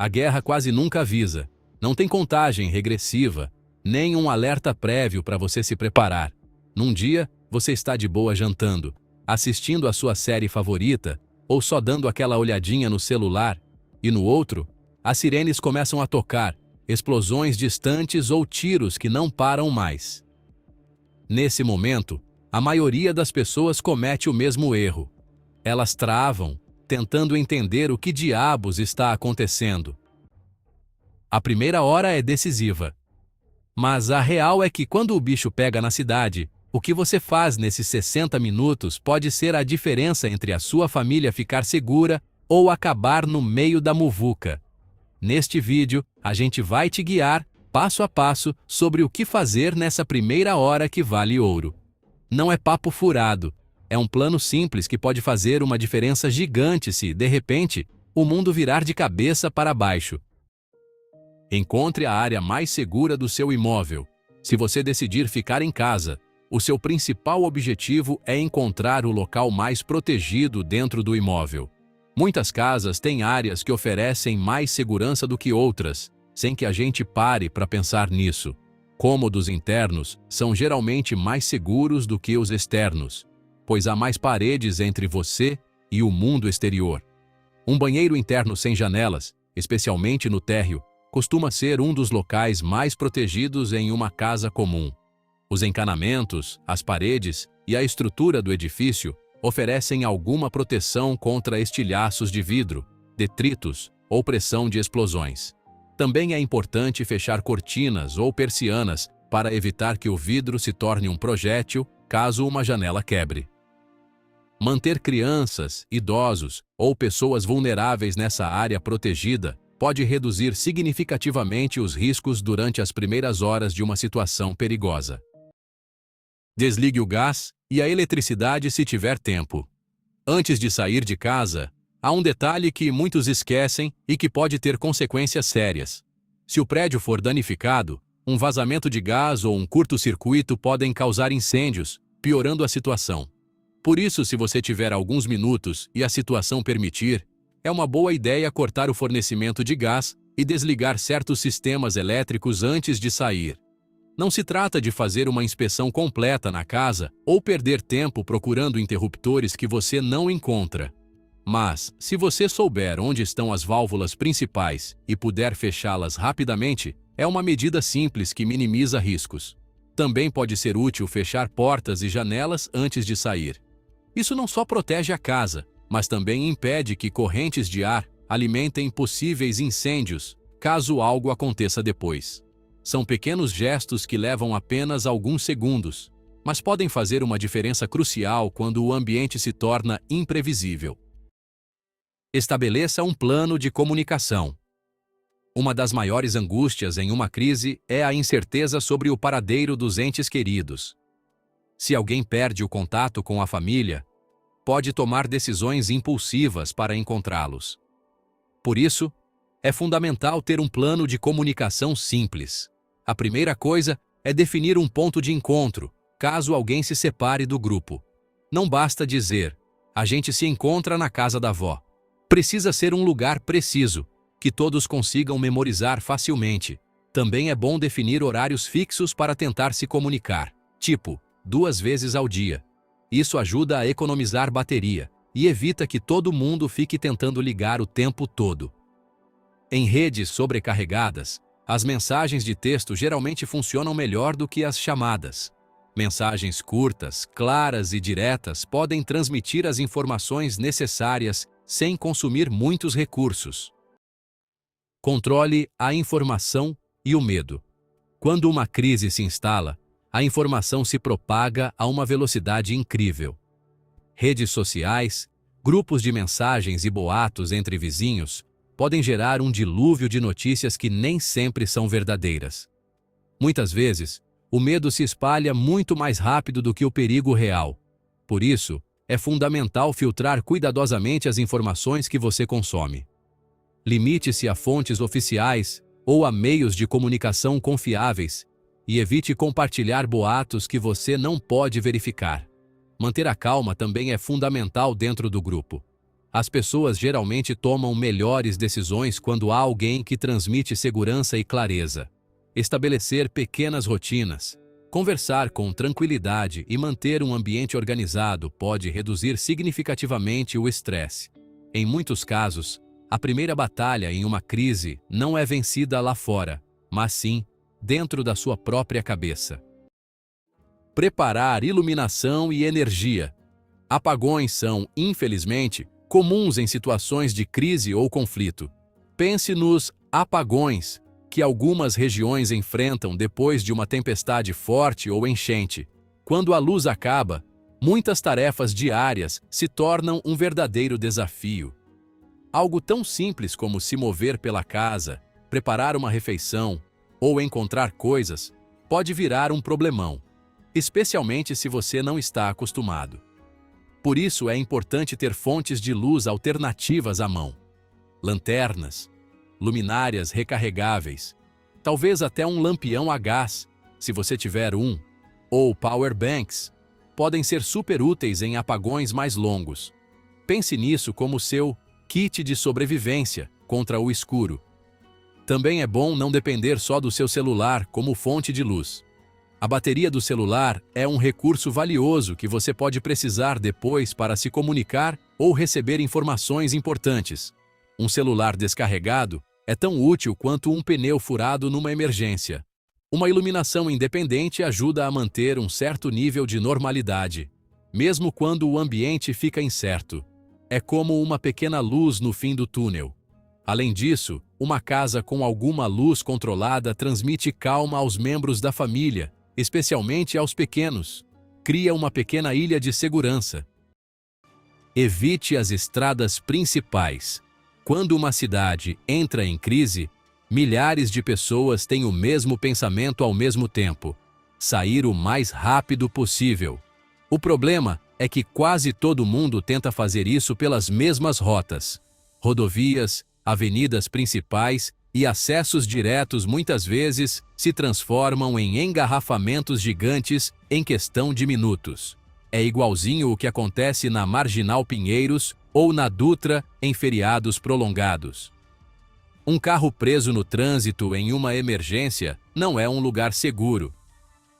A guerra quase nunca avisa. Não tem contagem regressiva, nem um alerta prévio para você se preparar. Num dia, você está de boa jantando, assistindo a sua série favorita, ou só dando aquela olhadinha no celular, e no outro, as sirenes começam a tocar, explosões distantes ou tiros que não param mais. Nesse momento, a maioria das pessoas comete o mesmo erro. Elas travam, tentando entender o que diabos está acontecendo. A primeira hora é decisiva. Mas a real é que quando o bicho pega na cidade, o que você faz nesses 60 minutos pode ser a diferença entre a sua família ficar segura ou acabar no meio da muvuca. Neste vídeo, a gente vai te guiar, passo a passo, sobre o que fazer nessa primeira hora que vale ouro. Não é papo furado, é um plano simples que pode fazer uma diferença gigante se, de repente, o mundo virar de cabeça para baixo. Encontre a área mais segura do seu imóvel. Se você decidir ficar em casa, o seu principal objetivo é encontrar o local mais protegido dentro do imóvel. Muitas casas têm áreas que oferecem mais segurança do que outras, sem que a gente pare para pensar nisso. Cômodos internos são geralmente mais seguros do que os externos, pois há mais paredes entre você e o mundo exterior. Um banheiro interno sem janelas, especialmente no térreo, costuma ser um dos locais mais protegidos em uma casa comum. Os encanamentos, as paredes e a estrutura do edifício oferecem alguma proteção contra estilhaços de vidro, detritos ou pressão de explosões. Também é importante fechar cortinas ou persianas para evitar que o vidro se torne um projétil caso uma janela quebre. Manter crianças, idosos ou pessoas vulneráveis nessa área protegida pode reduzir significativamente os riscos durante as primeiras horas de uma situação perigosa. Desligue o gás e a eletricidade se tiver tempo. Antes de sair de casa, há um detalhe que muitos esquecem e que pode ter consequências sérias. Se o prédio for danificado, um vazamento de gás ou um curto-circuito podem causar incêndios, piorando a situação. Por isso, se você tiver alguns minutos e a situação permitir, é uma boa ideia cortar o fornecimento de gás e desligar certos sistemas elétricos antes de sair. Não se trata de fazer uma inspeção completa na casa ou perder tempo procurando interruptores que você não encontra. Mas, se você souber onde estão as válvulas principais e puder fechá-las rapidamente, é uma medida simples que minimiza riscos. Também pode ser útil fechar portas e janelas antes de sair. Isso não só protege a casa, mas também impede que correntes de ar alimentem possíveis incêndios, caso algo aconteça depois. São pequenos gestos que levam apenas alguns segundos, mas podem fazer uma diferença crucial quando o ambiente se torna imprevisível. Estabeleça um plano de comunicação. Uma das maiores angústias em uma crise é a incerteza sobre o paradeiro dos entes queridos. Se alguém perde o contato com a família, pode tomar decisões impulsivas para encontrá-los. Por isso, é fundamental ter um plano de comunicação simples. A primeira coisa é definir um ponto de encontro, caso alguém se separe do grupo. Não basta dizer, a gente se encontra na casa da avó. Precisa ser um lugar preciso, que todos consigam memorizar facilmente. Também é bom definir horários fixos para tentar se comunicar, tipo, 2 vezes ao dia. Isso ajuda a economizar bateria e evita que todo mundo fique tentando ligar o tempo todo. Em redes sobrecarregadas, as mensagens de texto geralmente funcionam melhor do que as chamadas. Mensagens curtas, claras e diretas podem transmitir as informações necessárias sem consumir muitos recursos. Controle a informação e o medo. Quando uma crise se instala, a informação se propaga a uma velocidade incrível. Redes sociais, grupos de mensagens e boatos entre vizinhos podem gerar um dilúvio de notícias que nem sempre são verdadeiras. Muitas vezes, o medo se espalha muito mais rápido do que o perigo real. Por isso, é fundamental filtrar cuidadosamente as informações que você consome. Limite-se a fontes oficiais ou a meios de comunicação confiáveis e evite compartilhar boatos que você não pode verificar. Manter a calma também é fundamental dentro do grupo. As pessoas geralmente tomam melhores decisões quando há alguém que transmite segurança e clareza. Estabelecer pequenas rotinas, conversar com tranquilidade e manter um ambiente organizado pode reduzir significativamente o estresse. Em muitos casos, a primeira batalha em uma crise não é vencida lá fora, mas sim dentro da sua própria cabeça. Preparar iluminação e energia. Apagões são, infelizmente, comuns em situações de crise ou conflito. Pense nos apagões que algumas regiões enfrentam depois de uma tempestade forte ou enchente. Quando a luz acaba, muitas tarefas diárias se tornam um verdadeiro desafio. Algo tão simples como se mover pela casa, preparar uma refeição ou encontrar coisas pode virar um problemão, especialmente se você não está acostumado. Por isso é importante ter fontes de luz alternativas à mão. Lanternas, luminárias recarregáveis, talvez até um lampião a gás, se você tiver um, ou power banks, podem ser super úteis em apagões mais longos. Pense nisso como seu kit de sobrevivência contra o escuro. Também é bom não depender só do seu celular como fonte de luz. A bateria do celular é um recurso valioso que você pode precisar depois para se comunicar ou receber informações importantes. Um celular descarregado é tão útil quanto um pneu furado numa emergência. Uma iluminação independente ajuda a manter um certo nível de normalidade, mesmo quando o ambiente fica incerto. É como uma pequena luz no fim do túnel. Além disso, uma casa com alguma luz controlada transmite calma aos membros da família, especialmente aos pequenos. Cria uma pequena ilha de segurança. Evite as estradas principais. Quando uma cidade entra em crise, milhares de pessoas têm o mesmo pensamento ao mesmo tempo: sair o mais rápido possível. O problema é que quase todo mundo tenta fazer isso pelas mesmas rotas. Rodovias, avenidas principais e acessos diretos muitas vezes se transformam em engarrafamentos gigantes em questão de minutos. É igualzinho o que acontece na Marginal Pinheiros ou na Dutra em feriados prolongados. Um carro preso no trânsito em uma emergência não é um lugar seguro.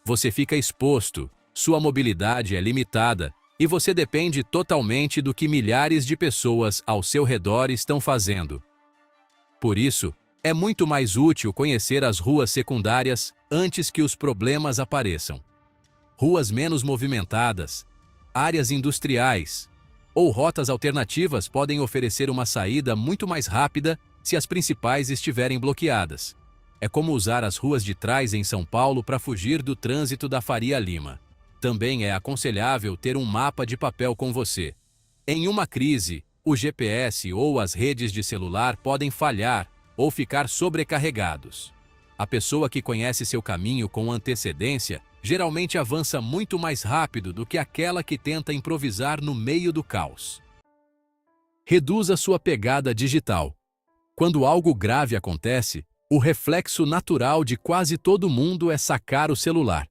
Você fica exposto, sua mobilidade é limitada e você depende totalmente do que milhares de pessoas ao seu redor estão fazendo. Por isso, é muito mais útil conhecer as ruas secundárias antes que os problemas apareçam. Ruas menos movimentadas, áreas industriais ou rotas alternativas podem oferecer uma saída muito mais rápida se as principais estiverem bloqueadas. É como usar as ruas de trás em São Paulo para fugir do trânsito da Faria Lima. Também é aconselhável ter um mapa de papel com você. Em uma crise, o GPS ou as redes de celular podem falhar ou ficar sobrecarregados. A pessoa que conhece seu caminho com antecedência geralmente avança muito mais rápido do que aquela que tenta improvisar no meio do caos. Reduza sua pegada digital. Quando algo grave acontece, o reflexo natural de quase todo mundo é sacar o celular.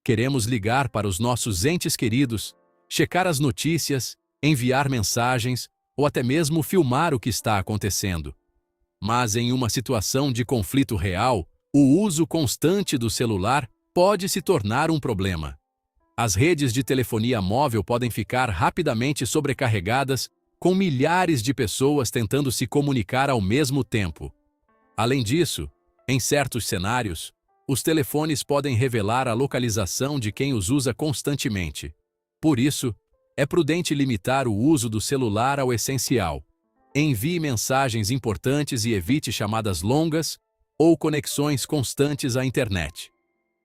Queremos ligar para os nossos entes queridos, checar as notícias, enviar mensagens ou até mesmo filmar o que está acontecendo. Mas em uma situação de conflito real, o uso constante do celular pode se tornar um problema. As redes de telefonia móvel podem ficar rapidamente sobrecarregadas, com milhares de pessoas tentando se comunicar ao mesmo tempo. Além disso, em certos cenários, os telefones podem revelar a localização de quem os usa constantemente. Por isso, é prudente limitar o uso do celular ao essencial. Envie mensagens importantes e evite chamadas longas ou conexões constantes à internet.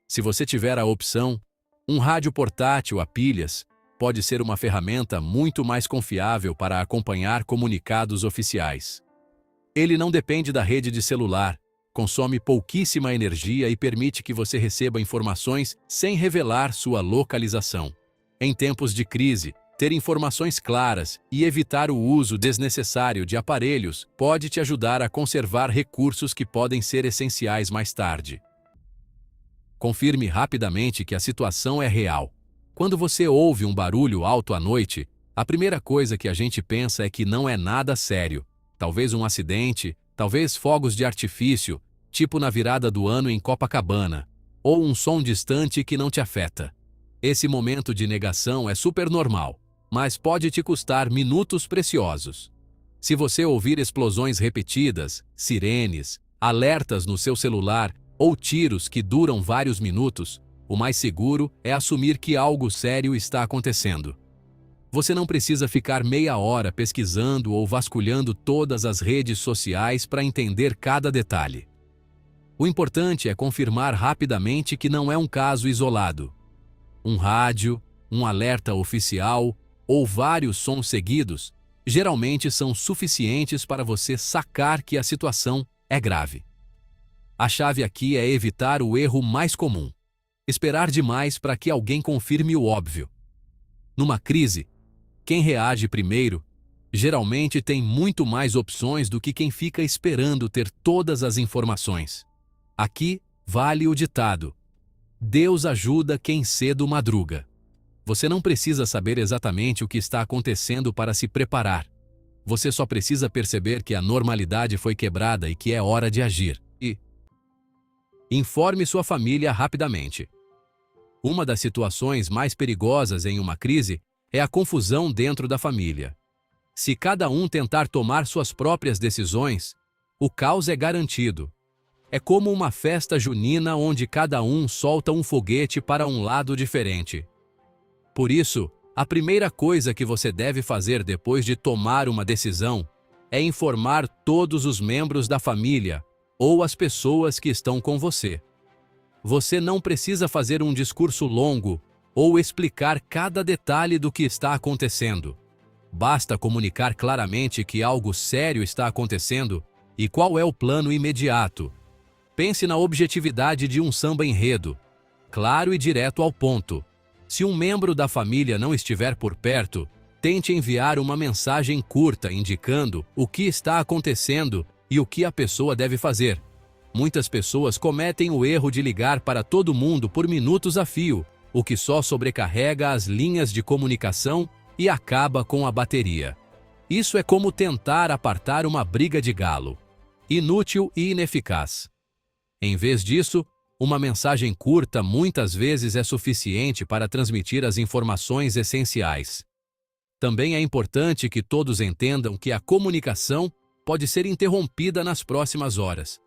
Se você tiver a opção, um rádio portátil a pilhas pode ser uma ferramenta muito mais confiável para acompanhar comunicados oficiais. Ele não depende da rede de celular, consome pouquíssima energia e permite que você receba informações sem revelar sua localização. Em tempos de crise, ter informações claras e evitar o uso desnecessário de aparelhos pode te ajudar a conservar recursos que podem ser essenciais mais tarde. Confirme rapidamente que a situação é real. Quando você ouve um barulho alto à noite, A primeira coisa que a gente pensa é que não é nada sério. Talvez um acidente, talvez fogos de artifício, tipo na virada do ano em Copacabana, ou um som distante que não te afeta. Esse momento de negação é super normal, mas pode te custar minutos preciosos. Se você ouvir explosões repetidas, sirenes, alertas no seu celular ou tiros que duram vários minutos, o mais seguro é assumir que algo sério está acontecendo. Você não precisa ficar meia hora pesquisando ou vasculhando todas as redes sociais para entender cada detalhe. O importante é confirmar rapidamente que não é um caso isolado. Um rádio, um alerta oficial ou vários sons seguidos geralmente são suficientes para você sacar que a situação é grave. A chave aqui é evitar o erro mais comum: esperar demais para que alguém confirme o óbvio. Numa crise, quem reage primeiro geralmente tem muito mais opções do que quem fica esperando ter todas as informações. Aqui vale o ditado: Deus ajuda quem cedo madruga. Você não precisa saber exatamente o que está acontecendo para se preparar. Você só precisa perceber que a normalidade foi quebrada e que é hora de agir. E informe sua família rapidamente. Uma das situações mais perigosas em uma crise é a confusão dentro da família. Se cada um tentar tomar suas próprias decisões, o caos é garantido. É como uma festa junina onde cada um solta um foguete para um lado diferente. Por isso, a primeira coisa que você deve fazer depois de tomar uma decisão é informar todos os membros da família ou as pessoas que estão com você. Você não precisa fazer um discurso longo ou explicar cada detalhe do que está acontecendo. Basta comunicar claramente que algo sério está acontecendo e qual é o plano imediato. Pense na objetividade de um samba-enredo, claro e direto ao ponto. Se um membro da família não estiver por perto, tente enviar uma mensagem curta indicando o que está acontecendo e o que a pessoa deve fazer. Muitas pessoas cometem o erro de ligar para todo mundo por minutos a fio, o que só sobrecarrega as linhas de comunicação e acaba com a bateria. Isso é como tentar apartar uma briga de galo. Inútil e ineficaz. Em vez disso, uma mensagem curta muitas vezes é suficiente para transmitir as informações essenciais. Também é importante que todos entendam que a comunicação pode ser interrompida nas próximas horas.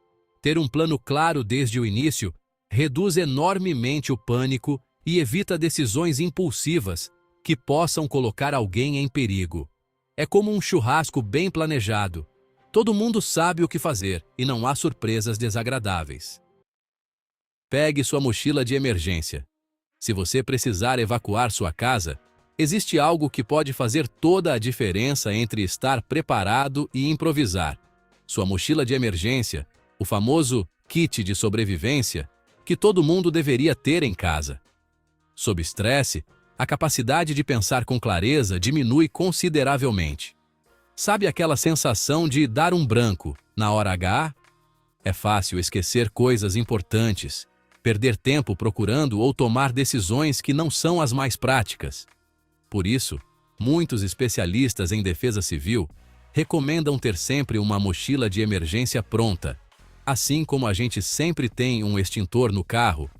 Ter um plano claro desde o início reduz enormemente o pânico e evita decisões impulsivas que possam colocar alguém em perigo. É como um churrasco bem planejado. Todo mundo sabe o que fazer e não há surpresas desagradáveis. Pegue sua mochila de emergência. Se você precisar evacuar sua casa, existe algo que pode fazer toda a diferença entre estar preparado e improvisar. Sua mochila de emergência, o famoso kit de sobrevivência, que todo mundo deveria ter em casa. Sob estresse, a capacidade de pensar com clareza diminui consideravelmente. Sabe aquela sensação de dar um branco na hora H? É fácil esquecer coisas importantes, perder tempo procurando ou tomar decisões que não são as mais práticas. Por isso, muitos especialistas em defesa civil recomendam ter sempre uma mochila de emergência pronta, assim como a gente sempre tem um extintor no carro.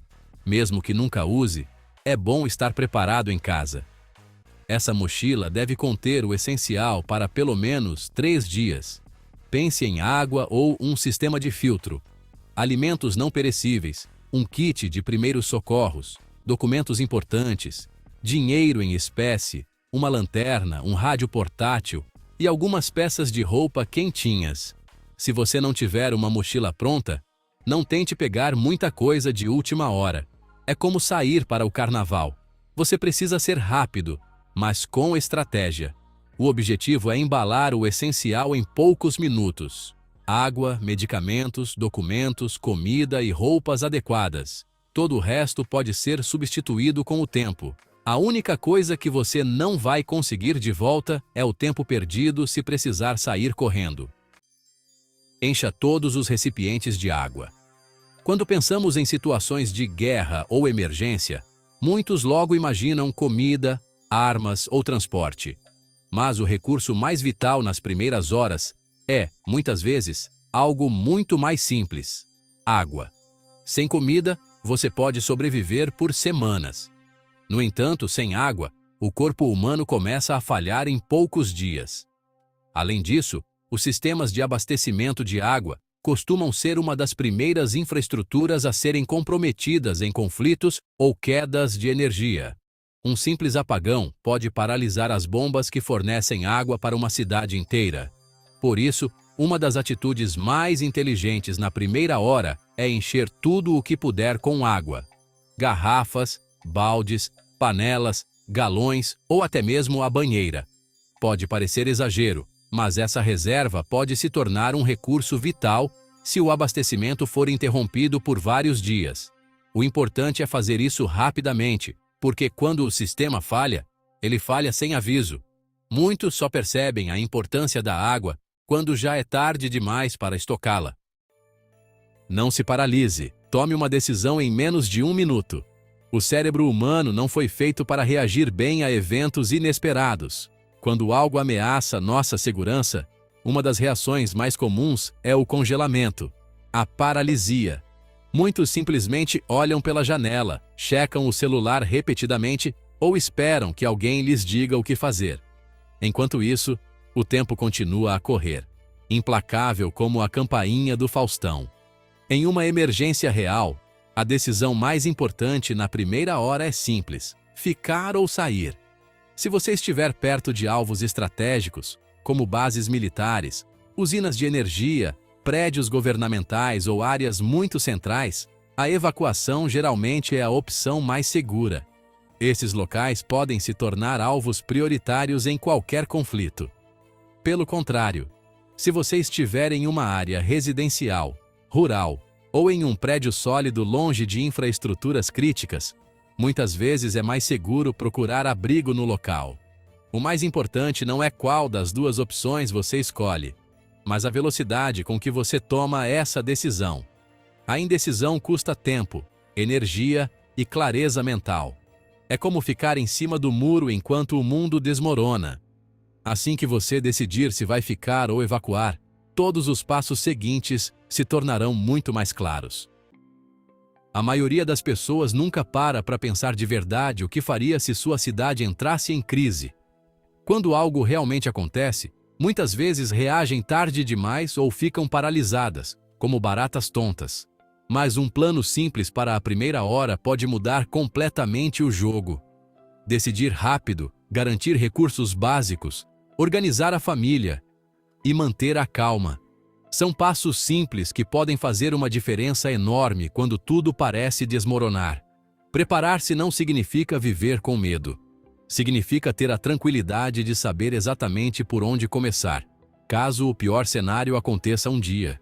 Mesmo que nunca use, é bom estar preparado em casa. Essa mochila deve conter o essencial para pelo menos 3 dias. Pense em água ou um sistema de filtro, alimentos não perecíveis, um kit de primeiros socorros, documentos importantes, dinheiro em espécie, uma lanterna, um rádio portátil e algumas peças de roupa quentinhas. Se você não tiver uma mochila pronta, não tente pegar muita coisa de última hora. É como sair para o carnaval. Você precisa ser rápido, mas com estratégia. O objetivo é embalar o essencial em poucos minutos. Água, medicamentos, documentos, comida e roupas adequadas. Todo o resto pode ser substituído com o tempo. A única coisa que você não vai conseguir de volta é o tempo perdido se precisar sair correndo. Encha todos os recipientes de água. Quando pensamos em situações de guerra ou emergência, muitos logo imaginam comida, armas ou transporte. Mas o recurso mais vital nas primeiras horas é, muitas vezes, algo muito mais simples: água. Sem comida, você pode sobreviver por semanas. No entanto, sem água, o corpo humano começa a falhar em poucos dias. Além disso, os sistemas de abastecimento de água costumam ser uma das primeiras infraestruturas a serem comprometidas em conflitos ou quedas de energia. Um simples apagão pode paralisar as bombas que fornecem água para uma cidade inteira. Por isso, uma das atitudes mais inteligentes na primeira hora é encher tudo o que puder com água. Garrafas, baldes, panelas, galões ou até mesmo a banheira. Pode parecer exagero, mas essa reserva pode se tornar um recurso vital se o abastecimento for interrompido por vários dias. O importante é fazer isso rapidamente, porque quando o sistema falha, ele falha sem aviso. Muitos só percebem a importância da água quando já é tarde demais para estocá-la. Não se paralise, tome uma decisão em menos de 1 minuto. O cérebro humano não foi feito para reagir bem a eventos inesperados. Quando algo ameaça nossa segurança, uma das reações mais comuns é o congelamento, a paralisia. Muitos simplesmente olham pela janela, checam o celular repetidamente ou esperam que alguém lhes diga o que fazer. Enquanto isso, o tempo continua a correr, implacável como a campainha do Faustão. Em uma emergência real, a decisão mais importante na primeira hora é simples: ficar ou sair. Se você estiver perto de alvos estratégicos, como bases militares, usinas de energia, prédios governamentais ou áreas muito centrais, a evacuação geralmente é a opção mais segura. Esses locais podem se tornar alvos prioritários em qualquer conflito. Pelo contrário, se você estiver em uma área residencial, rural ou em um prédio sólido longe de infraestruturas críticas, muitas vezes é mais seguro procurar abrigo no local. O mais importante não é qual das duas opções você escolhe, mas a velocidade com que você toma essa decisão. A indecisão custa tempo, energia e clareza mental. É como ficar em cima do muro enquanto o mundo desmorona. Assim que você decidir se vai ficar ou evacuar, todos os passos seguintes se tornarão muito mais claros. A maioria das pessoas nunca para pensar de verdade o que faria se sua cidade entrasse em crise. Quando algo realmente acontece, muitas vezes reagem tarde demais ou ficam paralisadas, como baratas tontas. Mas um plano simples para a primeira hora pode mudar completamente o jogo. Decidir rápido, garantir recursos básicos, organizar a família e manter a calma. São passos simples que podem fazer uma diferença enorme quando tudo parece desmoronar. Preparar-se não significa viver com medo. Significa ter a tranquilidade de saber exatamente por onde começar, caso o pior cenário aconteça um dia.